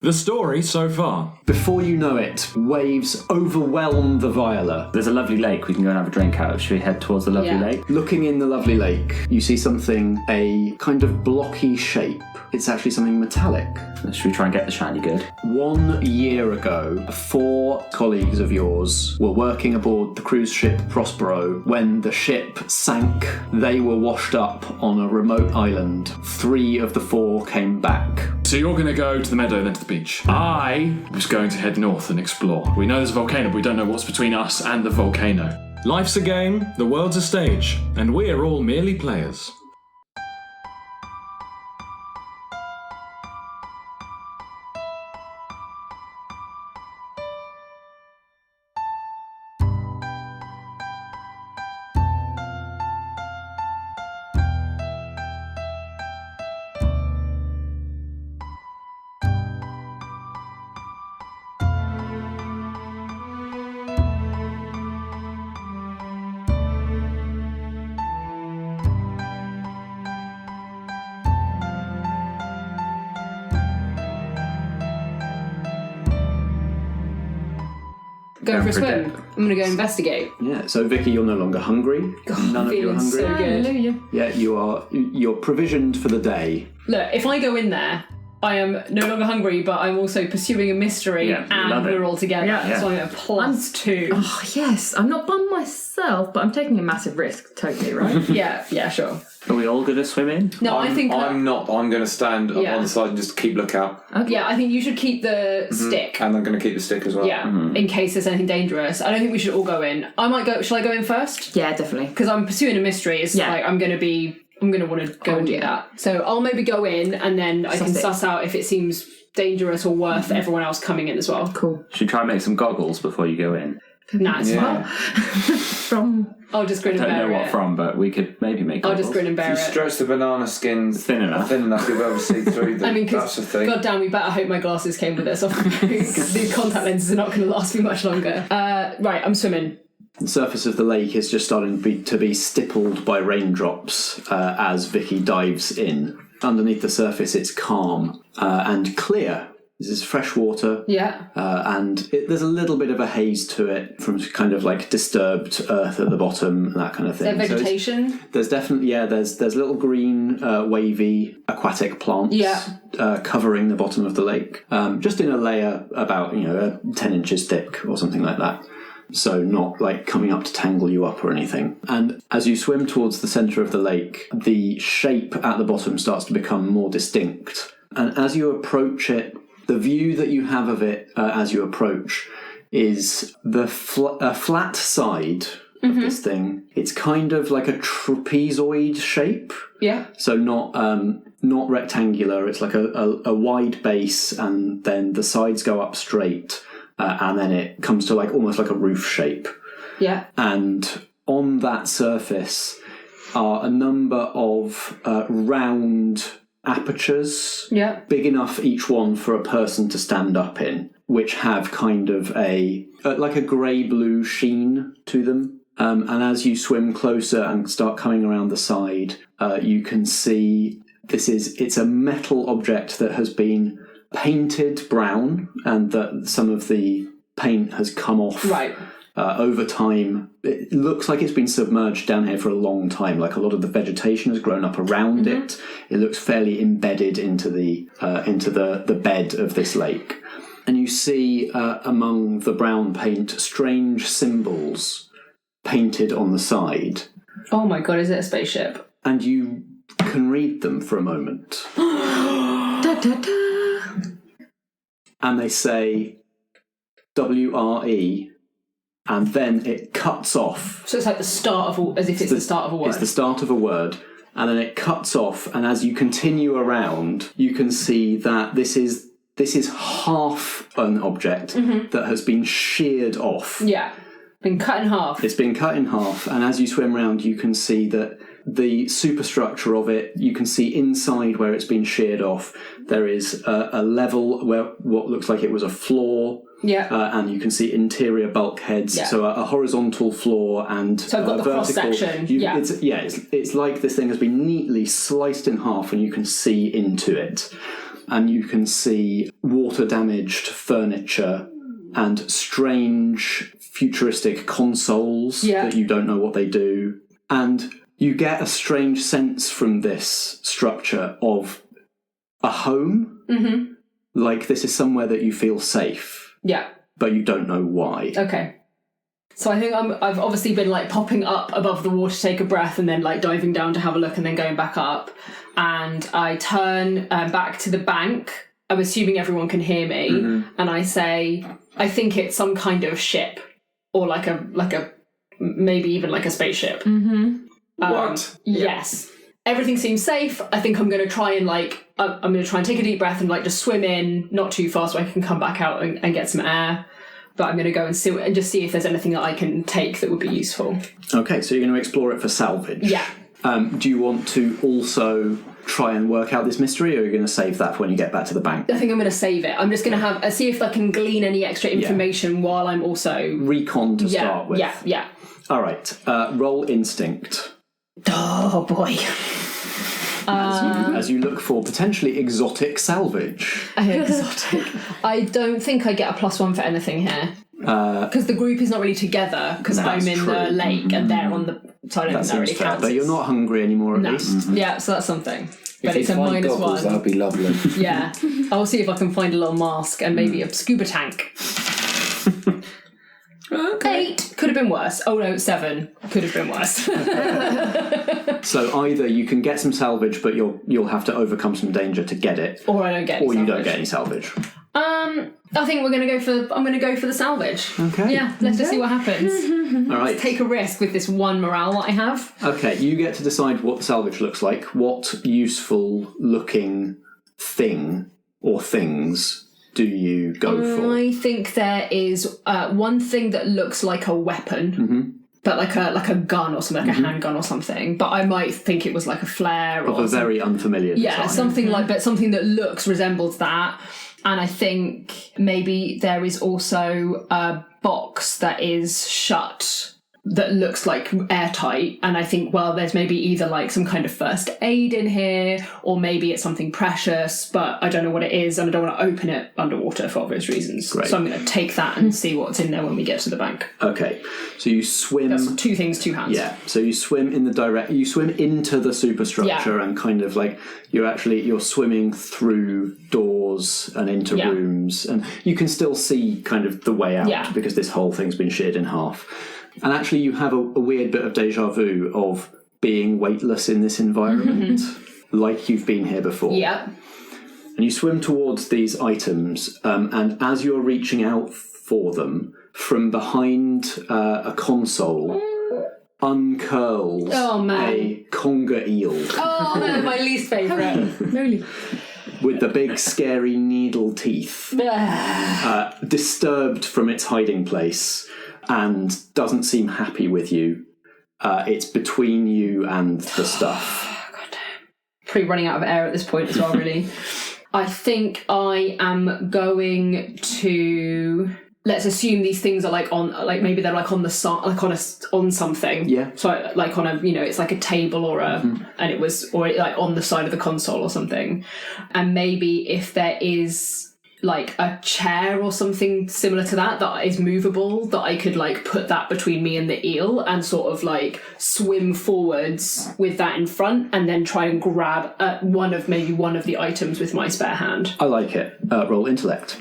The story so far. Before you know it, waves overwhelm the Viola. There's a lovely lake we can go and have a drink out of. Should we head towards the lovely lake? Looking in the lovely lake, you see something, a kind of blocky shape. It's actually something metallic. Should we try and get the shiny good? 1 year ago, 4 colleagues of yours were working aboard the cruise ship Prospero when the ship sank. They were washed up on a remote island. 3 of the 4 came back. So you're going to go to the meadow, then to the beach. I was going to head north and explore. We know there's a volcano, but we don't know what's between us and the volcano. Life's a game, the world's a stage, and we're all merely players. Going for a swim. I'm going to go investigate. Yeah, so Vikki, you're no longer hungry. None of you are hungry. So good. Hallelujah. Yeah, you're provisioned for the day. Look, if I go in there, I am no longer hungry, but I'm also pursuing a mystery, and we're all together. Yeah. So I'm at +2. Oh, yes. I'm not by myself, but I'm taking a massive risk, totally, right? Yeah, sure. Are we all going to swim in? No, I think I'm not. I'm going to stand up Yeah. on the side and just keep lookout. Okay. Yeah, I think you should keep the stick. And I'm going to keep the stick as well. Yeah, in case there's anything dangerous. I don't think we should all go in. I might go. Shall I go in first? Yeah, definitely. Because I'm pursuing a mystery. It's like I'm going to want to go and do that. So I'll maybe go in, and then I can suss out if it seems dangerous or worth everyone else coming in as well. Cool. Should we try and make some goggles before you go in? Nah, it's fine. From... I'll just grin and I bear don't know what it. from, but we could maybe make I'll goggles. just grin and bear If you it. stretch the banana skin Thin enough. you'll be able to see through them. I mean, that's the thing. God damn, we better hope my glasses came with us. These contact lenses are not going to last me much longer. Right, I'm swimming. The surface of the lake is just starting to be stippled by raindrops as Vikki dives in. Underneath the surface, it's calm and clear. This is fresh water. Yeah. And there's a little bit of a haze to it from kind of like disturbed earth at the bottom and that kind of thing. Is there vegetation? So there's definitely, there's little green, wavy aquatic plants covering the bottom of the lake. Just in a layer about, 10 inches thick or something like that. So not like coming up to tangle you up or anything. And as you swim towards the centre of the lake, the shape at the bottom starts to become more distinct. And as you approach it, the view that you have of it as you approach is the flat side of this thing. It's kind of like a trapezoid shape. Yeah. So not rectangular. It's like a wide base, and then the sides go up straight, and then it comes to like almost like a roof shape. Yeah. And on that surface are a number of round apertures, big enough each one for a person to stand up in, which have kind of like a grey-blue sheen to them. And as you swim closer and start coming around the side, you can see it's a metal object that has been painted brown, and that some of the paint has come off. Right. Over time, it looks like it's been submerged down here for a long time. Like a lot of the vegetation has grown up around it. It looks fairly embedded into the bed of this lake. And you see among the brown paint strange symbols painted on the side. Oh my god, is it a spaceship? And you can read them for a moment. Da, da, da. And they say WRE. And then it cuts off. So it's like the start of as if it's the start of a word. It's the start of a word. And then it cuts off, and as you continue around, you can see that this is half an object that has been sheared off. Yeah. Been cut in half. It's been cut in half, and as you swim around, you can see that the superstructure of it, you can see inside where it's been sheared off, there is a level where what looks like it was a floor. Yeah. And you can see interior bulkheads, so a horizontal floor and so I've got the vertical. cross section. It's like this thing has been neatly sliced in half, and you can see into it. and you can see water-damaged furniture and strange futuristic consoles that you don't know what they do. And you get a strange sense from this structure of a home. Mm-hmm. Like this is somewhere that you feel safe. Yeah. But you don't know why. Okay. So I think I've obviously been like popping up above the water to take a breath and then like diving down to have a look and then going back up. And I turn back to the bank. I'm assuming everyone can hear me. Mm-hmm. And I say, I think it's some kind of ship or like a maybe even like a spaceship. Mm-hmm. What? Yes. Everything seems safe. I think I'm going to try and I'm going to try and take a deep breath and like just swim in, not too far so I can come back out and get some air. But I'm going to go and see if there's anything that I can take that would be useful. Okay, so you're going to explore it for salvage. Yeah. Do you want to also try and work out this mystery, or are you going to save that for when you get back to the bank? I think I'm going to save it. I'm just going to see if I can glean any extra information while I'm also... Recon to start with. Yeah. All right, roll instinct. Oh, boy. As you look for potentially exotic salvage. Exotic. I don't think I get a +1 for anything here. Because the group is not really together, because I'm in the lake and they're on the... So I don't think that really counts. But you're not hungry anymore, at least. Mm-hmm. Yeah, so that's something. But if it's a find -1. goggles, that'd be lovely. Yeah. I'll see if I can find a little mask and maybe a scuba tank. Okay. 8 could have been worse. Oh no, 7 could have been worse. So either you can get some salvage, but you'll have to overcome some danger to get it, or I don't get any or salvage. You don't get any salvage. I think I'm going to go for the salvage. Okay. Yeah, let's just see what happens. All right. Let's take a risk with this 1 morale that I have. Okay, you get to decide what the salvage looks like. What useful looking thing or things do you go for? I think there is one thing that looks like a weapon, but like a gun or something, like a handgun or something. But I might think it was like a flare of a very unfamiliar design. Yeah, something but something that resembles that. And I think maybe there is also a box that is shut that looks like airtight, and I think, well, there's maybe either like some kind of first aid in here, or maybe it's something precious, but I don't know what it is, and I don't want to open it underwater for obvious reasons. Great. So I'm going to take that and see what's in there when we get to the bank. Okay, so you swim. That's 2 things, 2 hands. Yeah, so you swim you swim into the superstructure, and kind of like you're swimming through doors and into rooms, and you can still see kind of the way out because this whole thing's been sheared in half. And actually you have a weird bit of deja vu of being weightless in this environment, like you've been here before. Yeah. And you swim towards these items, and as you're reaching out for them, from behind a console uncurls a conger eel. Oh no, my least favourite. Really? With the big scary needle teeth. Disturbed from its hiding place. And doesn't seem happy with you. It's between you and the stuff. God damn. Pretty running out of air at this point as well, really. I think I am going to... Let's assume these things are like on, like maybe they're like on the like on something. Yeah. So like on a, it's like a table or and it was, or like on the side of the console or something. And maybe if there is like a chair or something similar to that is movable, that I could like put that between me and the eel and sort of like swim forwards with that in front and then try and grab one of the items with my spare hand. I like it. Roll intellect.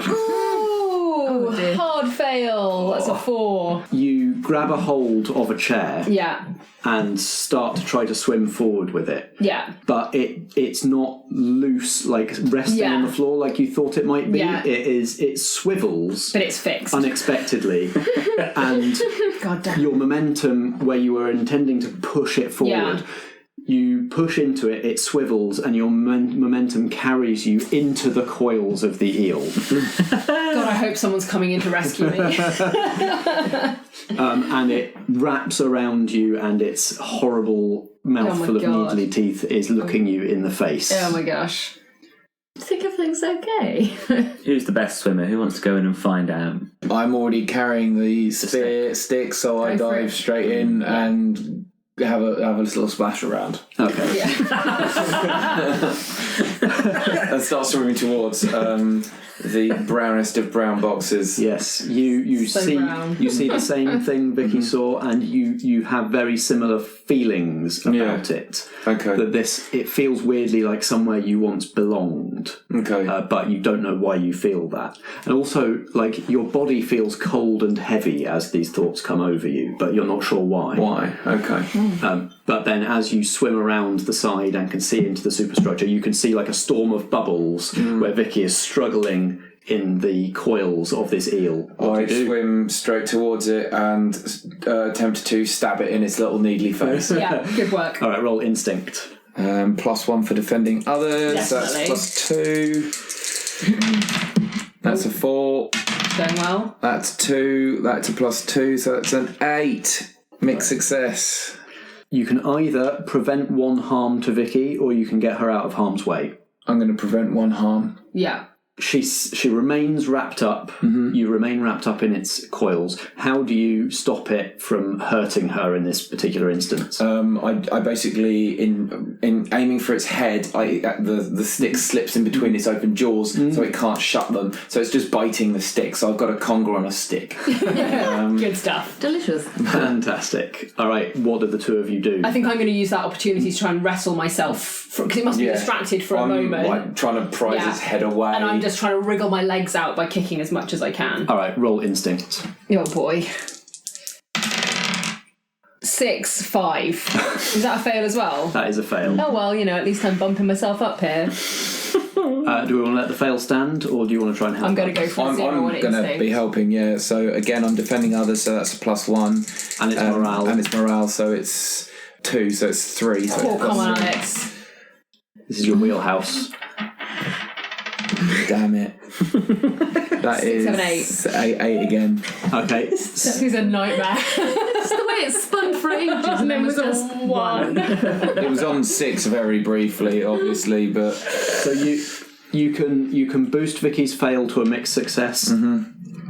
Ooh, hard fail. That's a 4. You grab a hold of a chair. Yeah. And start to try to swim forward with it. Yeah. But it's not loose, like resting on the floor like you thought it might be. Yeah. It swivels. But it's fixed. Unexpectedly. And God damn. your momentum, where you were intending to push it forward, you push into it, it swivels, and your momentum carries you into the coils of the eel. God, I hope someone's coming in to rescue me. And it wraps around you, and its horrible mouthful of needly teeth is looking you in the face. Oh my gosh. I think everything's okay. Who's the best swimmer? Who wants to go in and find out? I'm already carrying the spear stick, so I dive straight in and have a little splash around. Okay. And start swimming towards the brownest of brown boxes. Yes, you So see brown. you see the same thing Vikki saw, and you have very similar feelings about it. Okay. That it feels weirdly like somewhere you once belonged. Okay. But you don't know why you feel that. And also, like, your body feels cold and heavy as these thoughts come over you, but you're not sure why. Why? Okay. But then as you swim around the side and can see into the superstructure, you can see like a storm of bubbles where Vikki is struggling in the coils of this eel. What I do you do? swim straight towards it and attempt to stab it in its little needly face. Yeah, good work. All right, roll instinct. +1 for defending others. Definitely. That's +2. That's a 4. Going well. That's 2. That's a +2. So that's an 8. Mixed success. You can either prevent one harm to Vikki, or you can get her out of harm's way. I'm going to prevent one harm. Yeah. She remains wrapped up. You remain wrapped up in its coils. How do you stop it from hurting her in this particular instance? I basically, in aiming for its head, the stick slips in between its open jaws, so it can't shut them. So it's just biting the stick. So I've got a conger on a stick. Good stuff. Delicious. Fantastic. All right, what do the two of you do? I think I'm going to use that opportunity to try and wrestle myself because it must be distracted for a moment. Like trying to prise its head away. And I'm just trying to wriggle my legs out by kicking as much as I can. All right, roll instinct. Oh boy. 6, 5. Is that a fail as well? That is a fail. Oh well, at least I'm bumping myself up here. Do we want to let the fail stand, or do you want to try and help? I'm going to go for 0 on I'm going to instinct. be helping, yeah. So again, I'm defending others, so that's a +1. And it's morale. And it's morale, so it's 2, so it's 3. So Oh, it's come on, +3. Alex. This is your wheelhouse. Damn it. That 6, is 7, 8. 8 again. Okay. This is a nightmare. It's the way it spun for ages and then was just 1. It was on 6 very briefly, obviously, but So you can boost Vicky's fail to a mixed success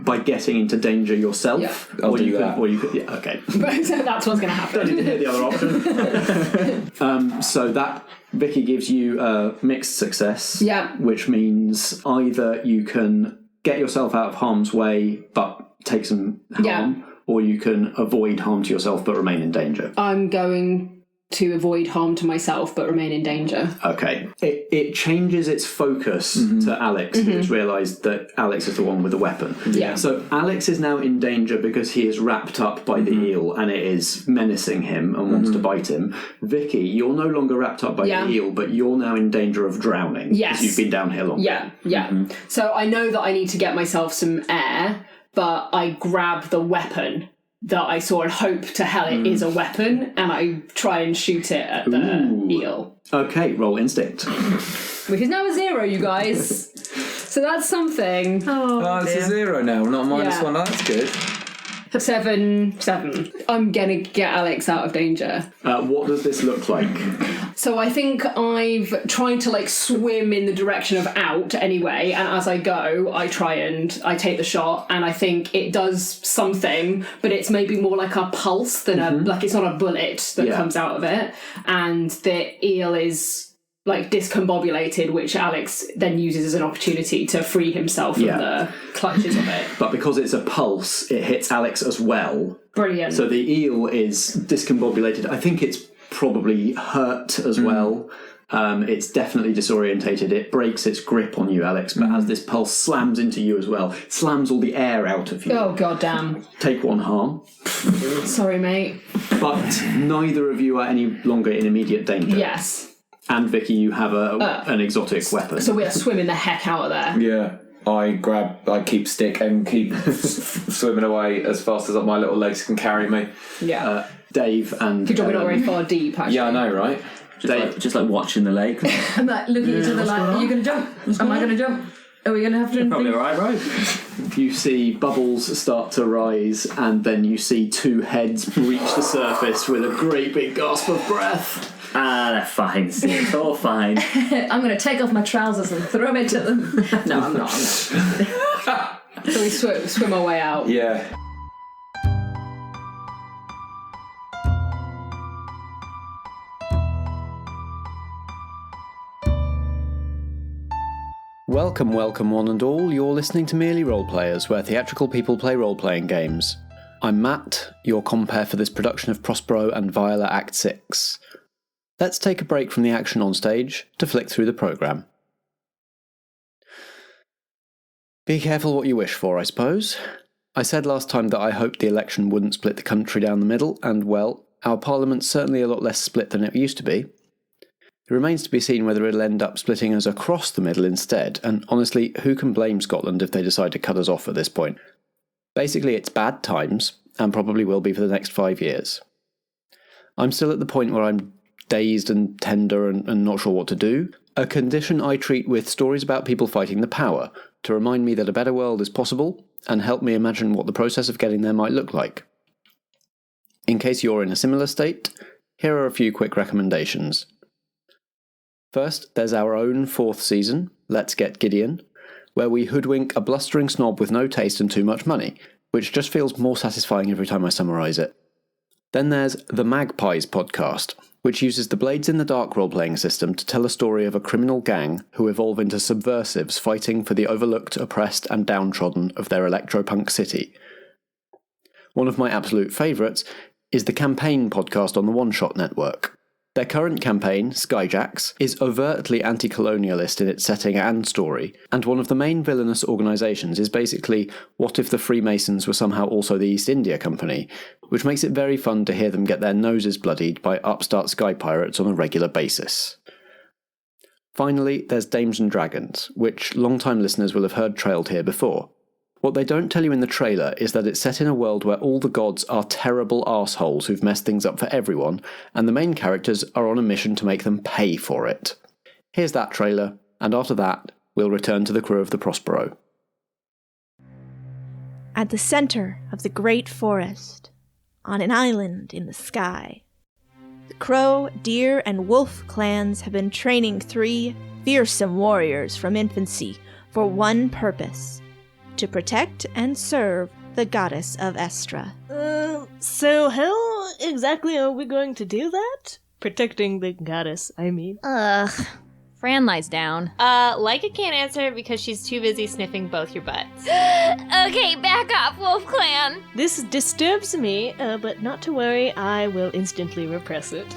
by getting into danger yourself. Yeah. I'll or do you that. Could, or you could, yeah, okay. That's what's going to happen. Didn't hear the other option. So that Vikki gives you a mixed success. Yeah. Which means either you can get yourself out of harm's way but take some harm, or you can avoid harm to yourself but remain in danger. I'm going to avoid harm to myself but remain in danger. Okay. It changes its focus to Alex. It's realised that Alex is the one with the weapon. Yeah. So Alex is now in danger because he is wrapped up by the eel and it is menacing him and wants to bite him. Vikki, you're no longer wrapped up by the eel, but you're now in danger of drowning. Yes. Because you've been down here longer. Yeah. So I know that I need to get myself some air, but I grab the weapon that I saw and hope to hell it is a weapon, and I try and shoot it at the eel. Okay, roll instinct. Which is now a 0, you guys. So that's something. Oh, it's a 0 now, not a -1. Oh, that's good. 7. I'm gonna get Alex out of danger. What does this look like? So I think I've tried to swim in the direction of out anyway, and as I go, I take the shot, and I think it does something, but it's maybe more like a pulse than it's not a bullet that comes out of it, and the eel is discombobulated, which Alex then uses as an opportunity to free himself from the clutches of it. But because it's a pulse, it hits Alex as well. Brilliant. So the eel is discombobulated. I think it's probably hurt as well. It's definitely disorientated. It breaks its grip on you, Alex, but as this pulse slams into you as well, it slams all the air out of you. Oh, goddamn. Take 1 harm. Sorry, mate. But neither of you are any longer in immediate danger. Yes. And Vikki, you have an exotic weapon. So we're swimming the heck out of there. Yeah. I keep stick and keep swimming away as fast as my little legs can carry me. Yeah. Dave and... Good job we're not very far deep, actually. Yeah, I know, right? Just like watching the lake. I'm like looking at each other like, are you going to jump? Am I going to jump? Are we going to have to... Probably alright, right? You see bubbles start to rise, and then you see 2 heads breach the surface with a great big gasp of breath. Ah, they're fine, see, it's all fine. I'm going to take off my trousers and throw it at them. No, I'm not. So we swim our way out. Yeah. Welcome, welcome one and all. You're listening to Merely Roleplayers, where theatrical people play role-playing games. I'm Matt, your compere for this production of Prospero and Viola Act 6. Let's take a break from the action on stage to flick through the programme. Be careful what you wish for, I suppose. I said last time that I hoped the election wouldn't split the country down the middle, and well, our parliament's certainly a lot less split than it used to be. It remains to be seen whether it'll end up splitting us across the middle instead, and honestly, who can blame Scotland if they decide to cut us off at this point? Basically, it's bad times, and probably will be for the next 5 years. I'm still at the point where I'm dazed and tender and not sure what to do, a condition I treat with stories about people fighting the power, to remind me that a better world is possible, and help me imagine what the process of getting there might look like. In case you're in a similar state, here are a few quick recommendations. First, there's our own 4th season, Let's Get Gideon, where we hoodwink a blustering snob with no taste and too much money, which just feels more satisfying every time I summarise it. Then there's the Magpies podcast, which uses the Blades in the Dark role-playing system to tell a story of a criminal gang who evolve into subversives fighting for the overlooked, oppressed and downtrodden of their electropunk city. One of my absolute favourites is the Campaign podcast on the One Shot Network. Their current campaign, Skyjacks, is overtly anti-colonialist in its setting and story, and one of the main villainous organisations is basically what if the Freemasons were somehow also the East India Company, which makes it very fun to hear them get their noses bloodied by upstart sky pirates on a regular basis. Finally, there's Dames and Dragons, which long-time listeners will have heard trailed here before. What they don't tell you in the trailer is that it's set in a world where all the gods are terrible arseholes who've messed things up for everyone, and the main characters are on a mission to make them pay for it. Here's that trailer, and after that, we'll return to the crew of the Prospero. At the center of the great forest, on an island in the sky, the crow, deer, and wolf clans have been training 3 fearsome warriors from infancy for one purpose: to protect and serve the goddess of Estra. So how exactly are we going to do that? Protecting the goddess, I mean. Fran lies down. Leica can't answer because she's too busy sniffing both your butts. Okay, back off, Wolf Clan. This disturbs me, but not to worry, I will instantly repress it.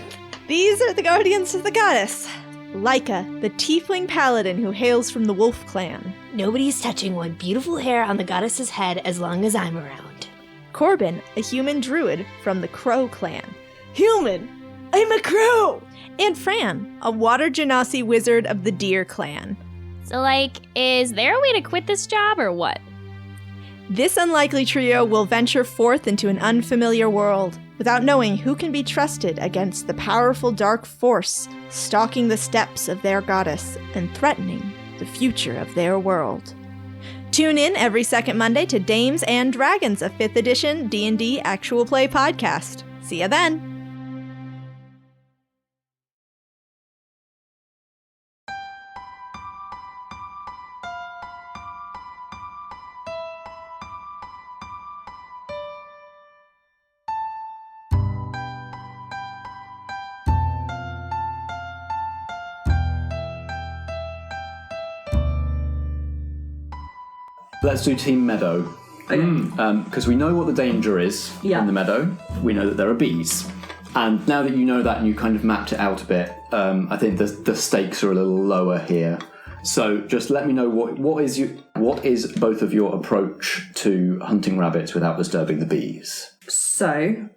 These are the guardians of the goddess. Leica, the tiefling paladin who hails from the wolf clan. Nobody's touching one beautiful hair on the goddess's head as long as I'm around. Corbin, a human druid from the crow clan. Human! I'm a crow! And Fran, a water genasi wizard of the deer clan. So, is there a way to quit this job or what? This unlikely trio will venture forth into an unfamiliar world, without knowing who can be trusted against the powerful dark force stalking the steps of their goddess and threatening the future of their world. Tune in every second Monday to Dames and Dragons, a 5th edition D&D actual play podcast. See ya then! Let's do Team Meadow. Because we know what the danger is in the meadow. We know that there are bees. And now that you know that and you kind of mapped it out a bit, I think the stakes are a little lower here. So just let me know what is both of your approach to hunting rabbits without disturbing the bees? So,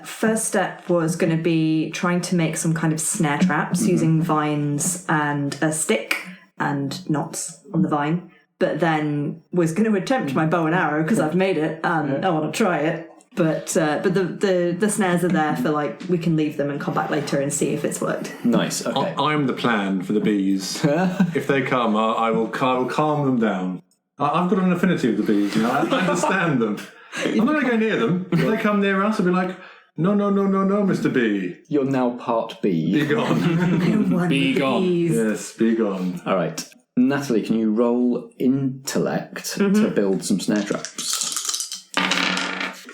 first step was going to be trying to make some kind of snare traps using vines and a stick and knots on the vine. But then was going to attempt my bow and arrow because I've made it and I want to try it. But the snares are there for we can leave them and come back later and see if it's worked. Nice. Okay. I'm the plan for the bees. If they come, I will calm them down. I've got an affinity with the bees. I understand them. I'm not going to go near them. If they come near us, I'll be like, no, Mr. B. You're now part bee. Be gone. Be gone. Yes, be gone. All right. Natalie, can you roll intellect to build some snare traps?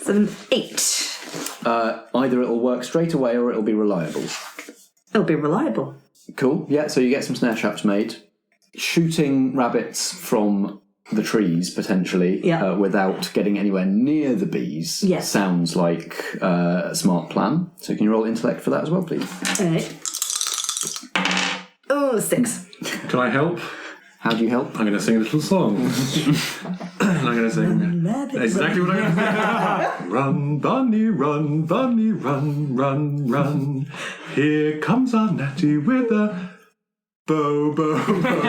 7, 8. Either it'll work straight away or it'll be reliable. It'll be reliable. Cool. Yeah, so you get some snare traps made. shooting rabbits from the trees, potentially, without getting anywhere near the bees, sounds like a smart plan. So can you roll intellect for that as well, please? All right. Oh, 6. Can I help? How do you help? I'm going to sing a little song. I'm going to sing exactly what I'm going to sing. Run, bunny, run, bunny, run, run, run. Here comes our Natty with a bow, bow, bow.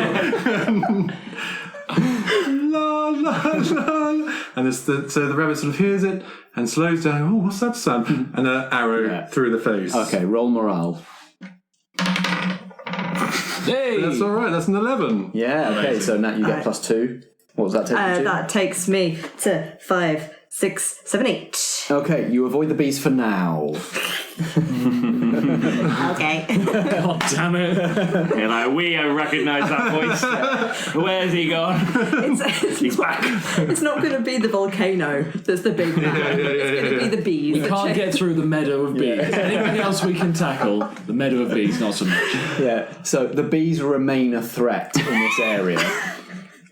La, la, la. And so the rabbit sort of hears it and slows down. Oh, what's that sound? And an arrow through the face. Okay, roll morale. Hey! That's all right. That's an 11. Yeah. Okay. Amazing. So Nat, you get +2. What was that take you to? That takes me to 5, 6, 7, 8. Okay, you avoid the bees for now. Okay. God damn it. You're like, I recognise that voice. Where's he gone? He's back. It's not going to be the volcano that's the big man. It's going to be the bees. We can't get through the meadow of bees. Anything else we can tackle? The meadow of bees, not so much. Yeah, so the bees remain a threat in this area,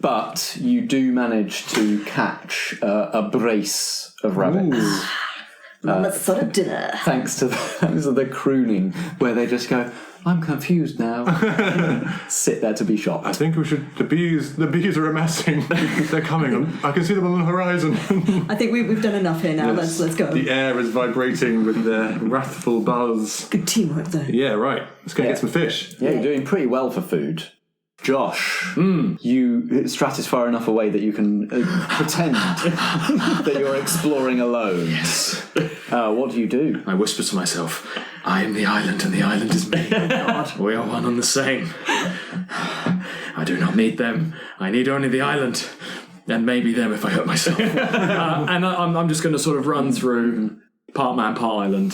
but you do manage to catch a brace of rabbits. Mama's sort of dinner. Thanks to the crooning, where they just go, I'm confused now. Sit there to be shot. I think we should. The bees are amassing. They're coming. I can see them on the horizon. I think we've done enough here now. Yes. Let's go. The air is vibrating with their wrathful buzz. Good teamwork though. Yeah, right. Let's go get some fish. Yeah, you're doing pretty well for food. Josh, Strat is far enough away that you can pretend that you're exploring alone. Yes. What do you do? I whisper to myself, I am the island and the island is me. Oh God. We are one and the same. I do not need them. I need only the island. And maybe them if I hurt myself. And I'm just going to sort of run through part man, part island,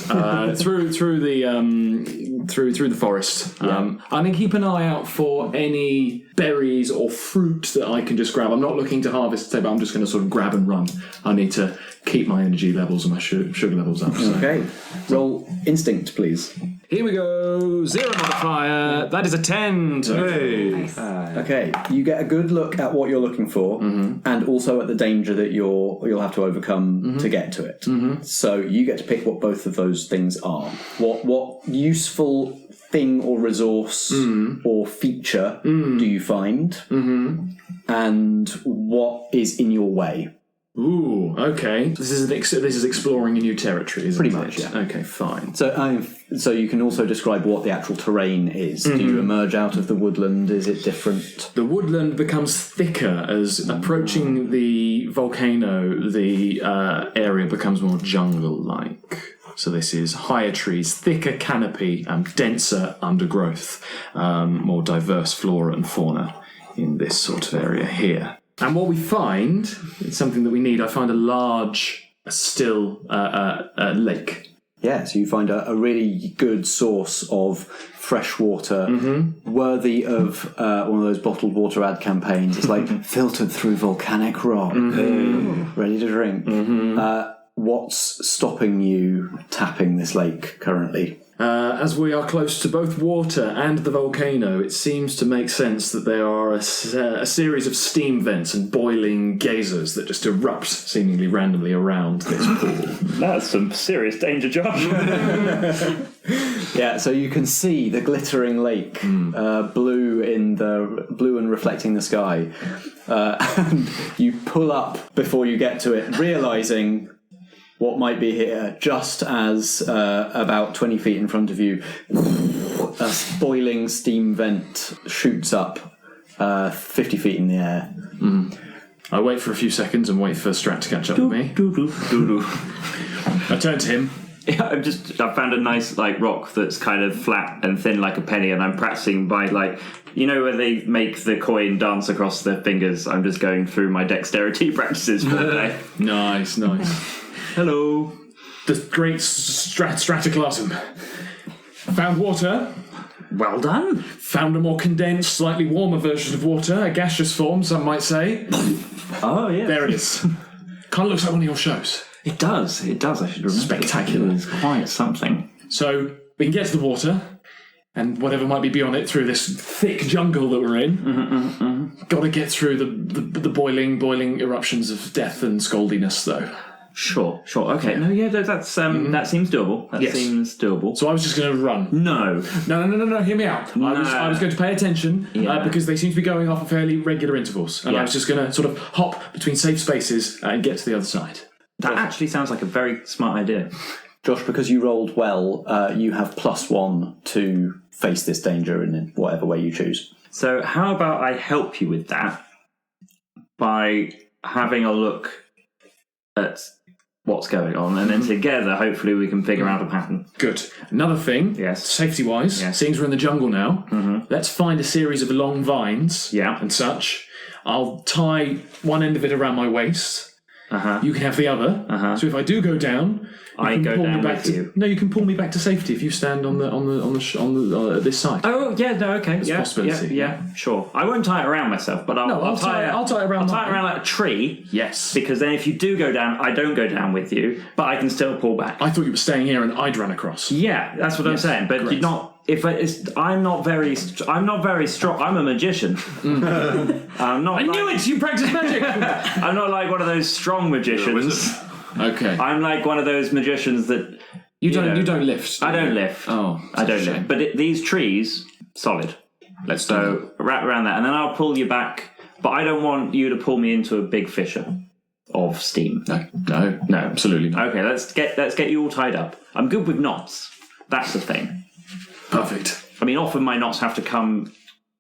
through the forest. I'm going to keep an eye out for any berries or fruit that I can just grab. I'm not looking to harvest today, but I'm just going to sort of grab and run. I need to keep my energy levels and my sugar levels up. So. Okay. Roll instinct, please. Here we go. 0 modifier. That is a 10. Hey. Nice. Okay. You get a good look at what you're looking for, and also at the danger that you'll have to overcome to get to it. So you get to pick what both of those things are. What useful thing or resource or feature do you find, and what is in your way? Ooh, okay. This is exploring a new territory, isn't it? Pretty much, yeah. Okay, fine. So you can also describe what the actual terrain is. Do you emerge out of the woodland? Is it different? The woodland becomes thicker as approaching the volcano. The area becomes more jungle-like. So this is higher trees, thicker canopy, denser undergrowth, more diverse flora and fauna in this sort of area here. And what we find, it's something that we need. I find a large, still lake. Yeah, so you find a really good source of fresh water, worthy of one of those bottled water ad campaigns. It's like filtered through volcanic rock, ready to drink. What's stopping you tapping this lake currently? As we are close to both water and the volcano, it seems to make sense that there are a series of steam vents and boiling geysers that just erupt seemingly randomly around this pool. That's some serious danger, Josh. Yeah, so you can see the glittering lake, blue and reflecting the sky, and you pull up before you get to it, realising what might be here, just as about 20 feet in front of you, a boiling steam vent shoots up 50 feet in the air. I wait for a few seconds and wait for Strat to catch up with me. I turn to him. Yeah, I found a nice rock that's kind of flat and thin like a penny, and I'm practicing by where they make the coin dance across their fingers. I'm just going through my dexterity practices for the day. Nice. Hello. The great Stratoclasm. Found water. Well done. Found a more condensed, slightly warmer version of water, a gaseous form, some might say. Oh, yeah. There it is. Kind of looks like one of your shows. It does, I should remember. Spectacular. It's quite something. So, we can get to the water. and whatever might be beyond it through this thick jungle that we're in. Got to get through the boiling eruptions of death and scoldiness, though. Sure. Okay. No, yeah, that seems doable. That seems doable. So I was just going to run. No. Hear me out. I was going to pay attention because they seem to be going off at fairly regular intervals, and I was just going to sort of hop between safe spaces and get to the other side. That actually sounds like a very smart idea. Josh, because you rolled well, you have +1 to face this danger in whatever way you choose. So how about I help you with that by having a look at what's going on, and then together, hopefully, we can figure out a pattern. Good. Another thing, safety-wise, seeing as we're in the jungle now, let's find a series of long vines and such. I'll tie one end of it around my waist. You can have the other. So if I do go down, I go down with you. No, you can pull me back to safety if you stand on this side. Oh yeah, no, okay, It's a possibility. Yeah, sure. I won't tie it around myself, but I'll tie it around like a tree. Yes, because then if you do go down, I don't go down with you, but I can still pull back. I thought you were staying here and I'd run across. Yeah, that's what I'm saying. But you're not. I'm not very strong. I'm a magician. I'm not. I knew it. You practice magic. I'm not like one of those strong magicians. Okay. I'm like one of those magicians that you don't lift. I don't lift. Oh, I don't lift. But these trees, solid. Let's go wrap around that, and then I'll pull you back. But I don't want you to pull me into a big fissure of steam. No, absolutely not. Okay, let's get you all tied up. I'm good with knots. That's the thing. Perfect. I mean, often my knots have to come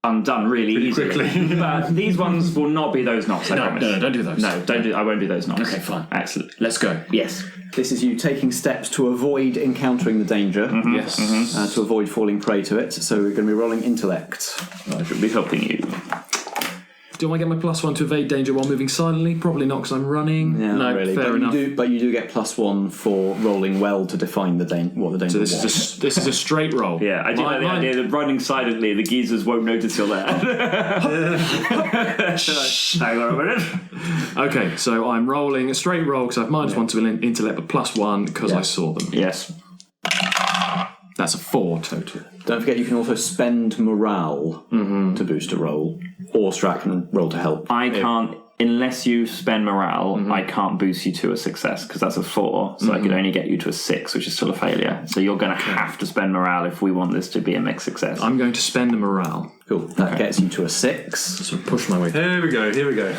undone really easily. Quickly. But these ones will not be those knots, I promise. No, don't do those. No, I won't do those knots. Okay, fine. Excellent. Let's go. Yes. This is you taking steps to avoid encountering the danger. Yes. To avoid falling prey to it. So we're going to be rolling intellect. I should be helping you. Do I get my +1 to evade danger while moving silently? Probably not, because I'm running. Yeah, no, not really. Fair enough. But you do get +1 for rolling well to define what the danger So was. this is a straight roll. Yeah, I do like the idea that running silently, the geezers won't notice you're there. Hang on a minute. Okay, so I'm rolling a straight roll because I've -1 to intellect, but +1 because I saw them. Yes. That's a 4 total. Don't forget you can also spend morale to boost a roll, or Strat can roll to help. I can't, unless you spend morale, I can't boost you to a success because that's a 4, so I can only get you to a 6, which is still a failure. So you're going to have to spend morale if we want this to be a mixed success. I'm going to spend a morale. Cool. That gets you to a 6. So push my way through. Here we go.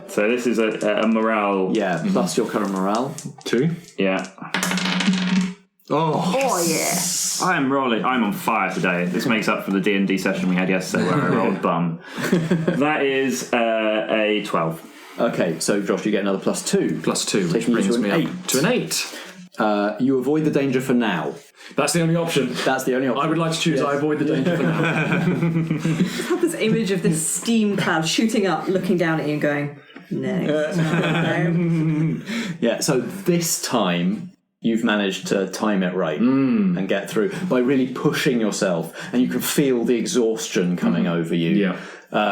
So this is a morale. Yeah, plus your current morale. 2. Yeah. Oh yes. I'm on fire today. This makes up for the D&D session we had yesterday where I rolled bum. That is a 12. Okay, so Josh, you get another +2. +2, which brings me up to an 8. You avoid the danger for now. That's the only option. That's the only option. I would like to choose I avoid the danger for now. I have this image of this steam cloud shooting up, looking down at you and going, no. Yeah, so this time you've managed to time it right and get through by really pushing yourself, and you can feel the exhaustion coming over you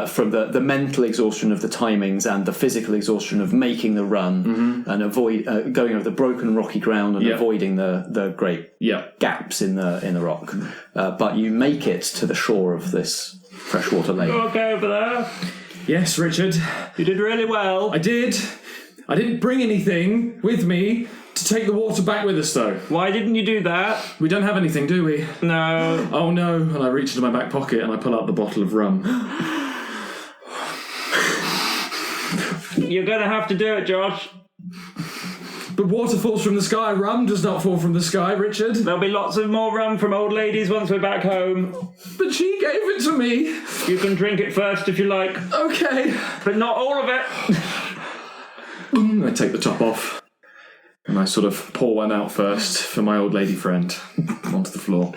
from the mental exhaustion of the timings and the physical exhaustion of making the run and avoid going over the broken rocky ground and avoiding the great gaps in the rock. But you make it to the shore of this freshwater lake. Okay over there. Yes, Richard. You did really well. I did. I didn't bring anything with me to take the water back with us, though. Why didn't you do that? We don't have anything, do we? No. Oh, no. And I reach into my back pocket and I pull out the bottle of rum. You're going to have to do it, Josh. But water falls from the sky. Rum does not fall from the sky, Richard. There'll be lots of more rum from old ladies once we're back home. But she gave it to me. You can drink it first if you like. Okay. But not all of it. I take the top off. And I sort of pour one out first for my old lady friend onto the floor.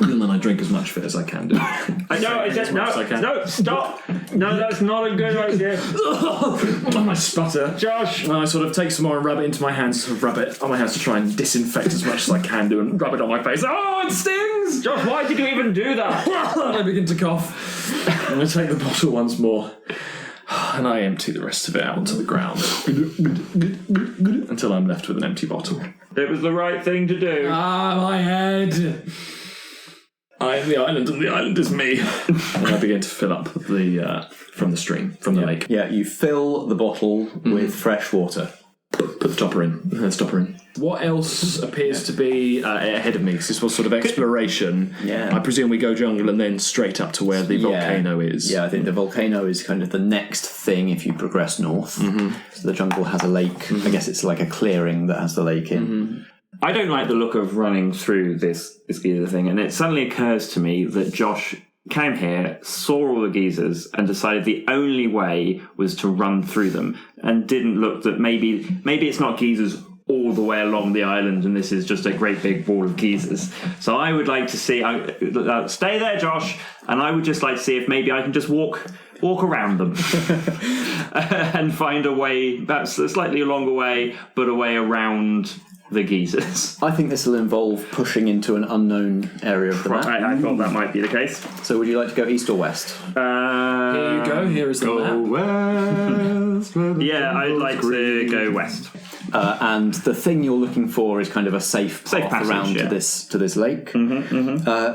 And then I drink as much of it as I can do. I know, I said no, stop. No, that's not a good idea. And I sputter. Josh. And I sort of take some more and rub it into my hands, sort of rub it on my hands to try and disinfect as much as I can do and rub it on my face. Oh, it stings! Josh, why did you even do that? And I begin to cough. And I take the bottle once more. And I empty the rest of it out onto the ground. Until I'm left with an empty bottle. It was the right thing to do. Ah, my head. I am the island and the island is me. And I begin to fill up from the stream, from the lake. Yeah, you fill the bottle with fresh water. Put the stopper in. What else appears to be ahead of me? Because this was sort of exploration. Yeah. I presume we go jungle and then straight up to where the volcano is. Yeah, I think the volcano is kind of the next thing if you progress north. Mm-hmm. So the jungle has a lake. Mm-hmm. I guess it's like a clearing that has the lake in. Mm-hmm. I don't like the look of running through this geezer thing, and it suddenly occurs to me that Josh came here, saw all the geezers, and decided the only way was to run through them, and didn't look that maybe it's not geezers all the way along the island, and this is just a great big wall of geezers. So I would like to see, stay there, Josh, and I would just like to see if maybe I can just walk around them and find a way, perhaps a slightly longer way, but a way around the geezers. I think this will involve pushing into an unknown area of the map. I thought that might be the case. So would you like to go east or west? Here you go. Here is the map. West. Yeah, I'd like to go west. And the thing you're looking for is kind of a safe path passage, around to this lake.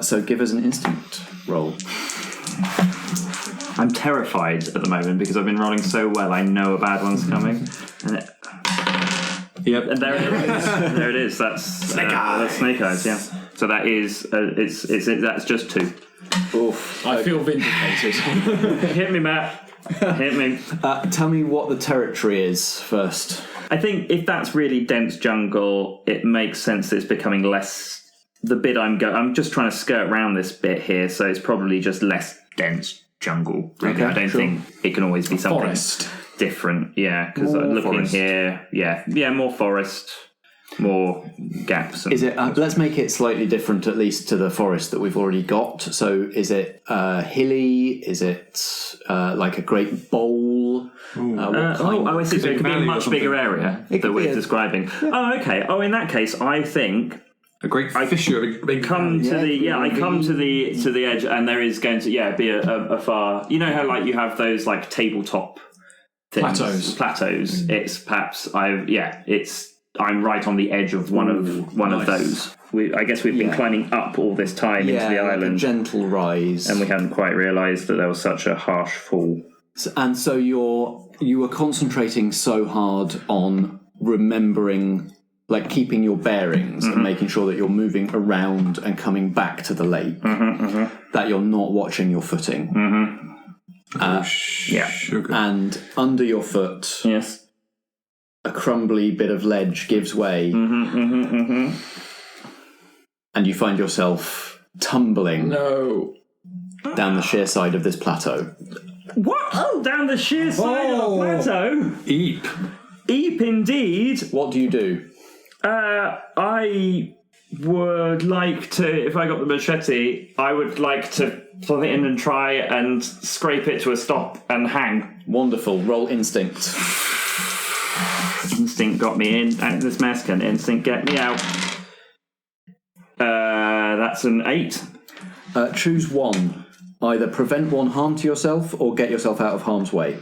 So give us an instinct roll. I'm terrified at the moment because I've been rolling so well. I know a bad one's coming. Yep. And there it is. There it is. That's Snake Eyes. That's Snake Eyes. Yeah. So that is that's just 2. Oof. I feel vindicated. Hit me, Matt. Hit me. Tell me what the territory is first. I think if that's really dense jungle, it makes sense that it's becoming less. The bit I'm just trying to skirt around this bit here, so it's probably just less dense jungle. Really. Okay, I don't think it can always be something forest. Different. Yeah, because looking forest. here, more forest, more gaps. Is it? Let's make it slightly different, at least to the forest that we've already got. So, is it hilly? Is it like a great bowl? I see. So it could be a much bigger area that we're describing. Oh, okay. Oh, in that case, I think a great fissure. I come to the edge, and there is going to be a far. You know how like you have those like tabletop things, plateaus. It's perhaps I'm right on the edge of one of those. I guess we've been climbing up all this time into the island, a gentle rise, and we hadn't quite realised that there was such a harsh fall. So you were concentrating so hard on remembering, like keeping your bearings and making sure that you're moving around and coming back to the lake, that you're not watching your footing. Sugar. And under your foot, a crumbly bit of ledge gives way, and you find yourself tumbling down the sheer side of this plateau. What? Oh, down the sheer side of the plateau? Eep indeed. What do you do? I would like to, if I got the machete, I would like to plug it in and try and scrape it to a stop and hang. Wonderful. Roll instinct. Instinct got me in. And this mess can instinct get me out. That's an 8. Choose one. Either prevent one harm to yourself or get yourself out of harm's way.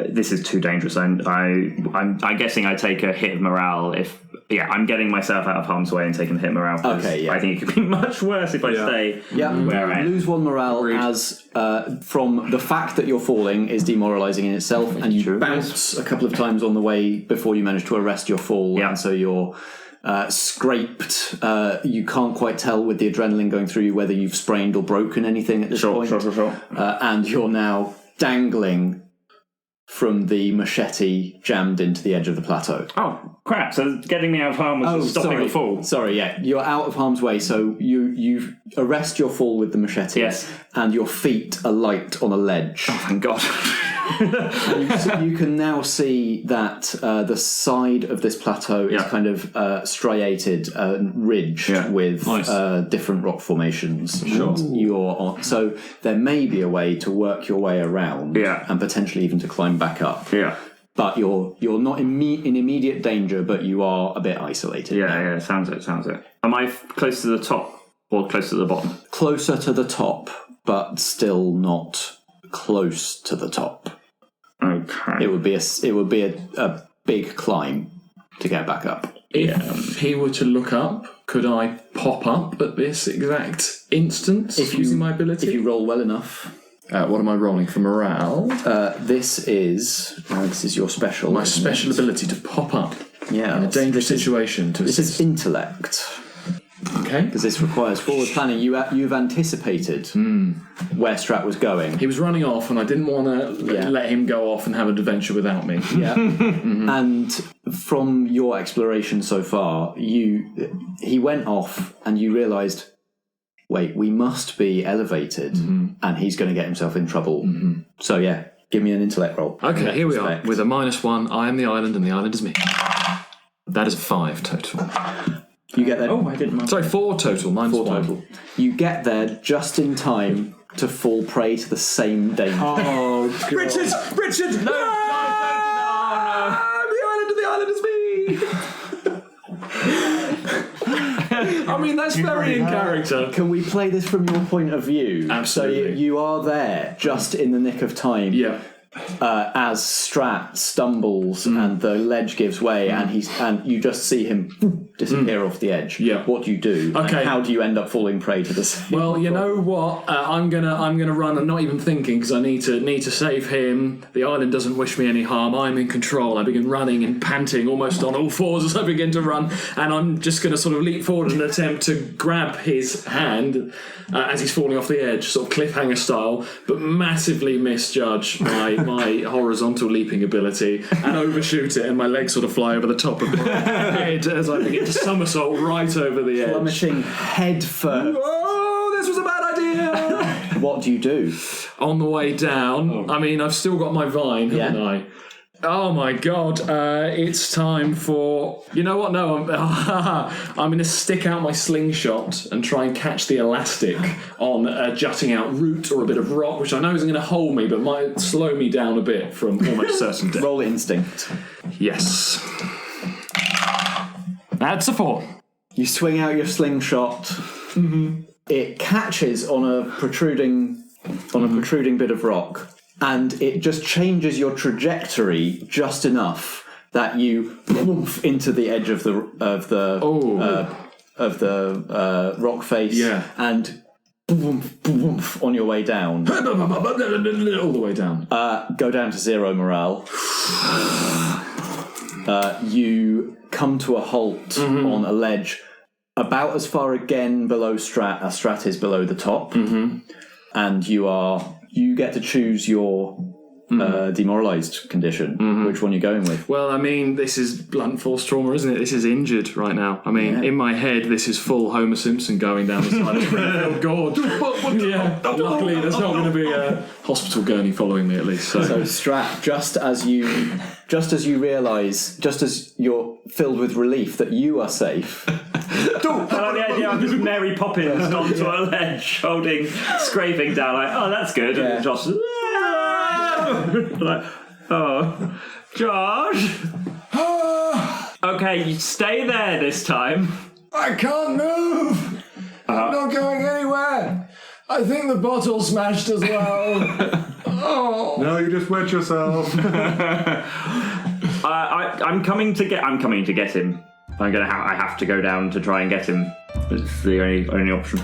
This is too dangerous. I'm guessing I take a hit of morale if I'm getting myself out of harm's way and taking a hit of morale. Okay, I think it could be much worse if I stay where I am. Lose 1 morale as from the fact that you're falling is demoralising in itself, and you bounce a couple of times on the way before you manage to arrest your fall, and so you're scraped. You can't quite tell with the adrenaline going through you whether you've sprained or broken anything at this point. Sure. And you're now dangling from the machete jammed into the edge of the plateau. Oh, crap. So getting me out of harm was just stopping the fall. Sorry, You're out of harm's way, so you arrest your fall with the machete. Yes. And your feet are light on a ledge. Oh, thank God. You can now see that the side of this plateau is kind of striated, ridged with different rock formations. Sure. So there may be a way to work your way around, and potentially even to climb back up. Yeah. But you're not in immediate danger, but you are a bit isolated. Yeah. Sounds it. Am I close to the top or close to the bottom? Closer to the top, but still not close to the top. Okay. It would be a big climb to get back up. If he were to look up, could I pop up at this exact instance using my ability? If you roll well enough. What am I rolling for morale? This is your special. My special ability to pop up. Yeah, in a dangerous situation. This is intellect. Okay. Because this requires forward planning. You've anticipated where Strat was going. He was running off, and I didn't want to let him go off and have an adventure without me. Yeah. And from your exploration so far, he went off, and you realised, wait, we must be elevated, and he's going to get himself in trouble. So yeah, give me an intellect roll. Okay, here we are. With a -1, I am the island, and the island is me. That is 5 total. You get there. Oh, I didn't mind. Sorry, 4 total. Mine's 4 total. You get there just in time to fall prey to the same danger. Oh, God. Richard! No! The island is me! I mean, that's very in character. Can we play this from your point of view? Absolutely. So you are there just in the nick of time. Yeah. As Strat stumbles and the ledge gives way, and you just see him disappear off the edge. Yeah. What do you do? Okay. And how do you end up falling prey to this? Well, you know what? I'm gonna run. I'm not even thinking because I need to save him. The island doesn't wish me any harm. I'm in control. I begin running and panting, almost on all fours as I begin to run, and I'm just gonna sort of leap forward and attempt to grab his hand as he's falling off the edge, sort of cliffhanger style, but massively misjudge my horizontal leaping ability and overshoot it, and my legs sort of fly over the top of my head as I begin to somersault right over the edge. Plummeting head first. Oh, this was a bad idea! What do you do? On the way down, I mean, I've still got my vine, haven't I? Oh my God, it's time for... You know what? No, I'm going to stick out my slingshot and try and catch the elastic on a jutting out root or a bit of rock, which I know isn't going to hold me, but might slow me down a bit from almost certain death. Roll instinct. Yes. That's a 4. You swing out your slingshot. It catches on a protruding bit of rock, and it just changes your trajectory just enough that you poof into the edge of the rock face, and boom on your way down. All the way down. Go down to 0 morale. You come to a halt on a ledge about as far again below Strat as Strat is below the top, and you get to choose your demoralised condition. Which one you're going with? Well, I mean, this is blunt force trauma, isn't it? This is injured right now. I mean, in my head, this is full Homer Simpson going down the side of Springfield Gorge. Luckily, there's not going to be a hospital gurney following me, at least. So Strat, just as you realise, just as you're filled with relief that you are safe. I like the idea of just Mary Poppins onto a ledge, holding, scraping down, like, oh, that's good. Yeah. And Josh, like, oh, Josh. Okay, you stay there this time. I can't move. I'm not going anywhere. I think the bottle smashed as well. Oh. No, you just wet yourself. I'm coming to get him. I have to go down to try and get him. It's the only option.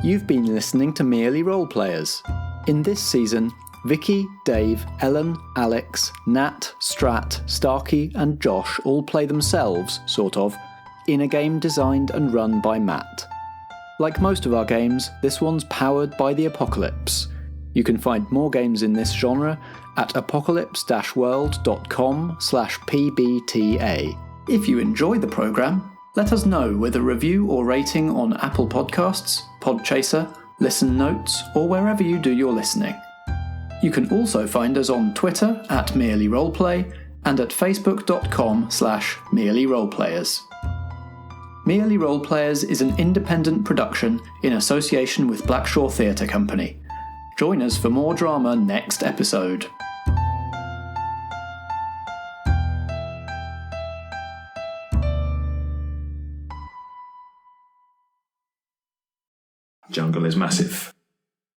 You've been listening to Merely Role Players. In this season, Vikki, Dave, Ellen, Alex, Nat, Strat, Starkey and Josh all play themselves, sort of, in a game designed and run by Matt. Like most of our games, this one's powered by the Apocalypse. You can find more games in this genre at apocalypse-world.com/pbta. If you enjoy the programme, let us know with a review or rating on Apple Podcasts, Podchaser, Listen Notes, or wherever you do your listening. You can also find us on Twitter at Merely Roleplay and at facebook.com/Merely Roleplayers. Merely Roleplayers is an independent production in association with Blackshaw Theatre Company. Join us for more drama next episode. Jungle is massive.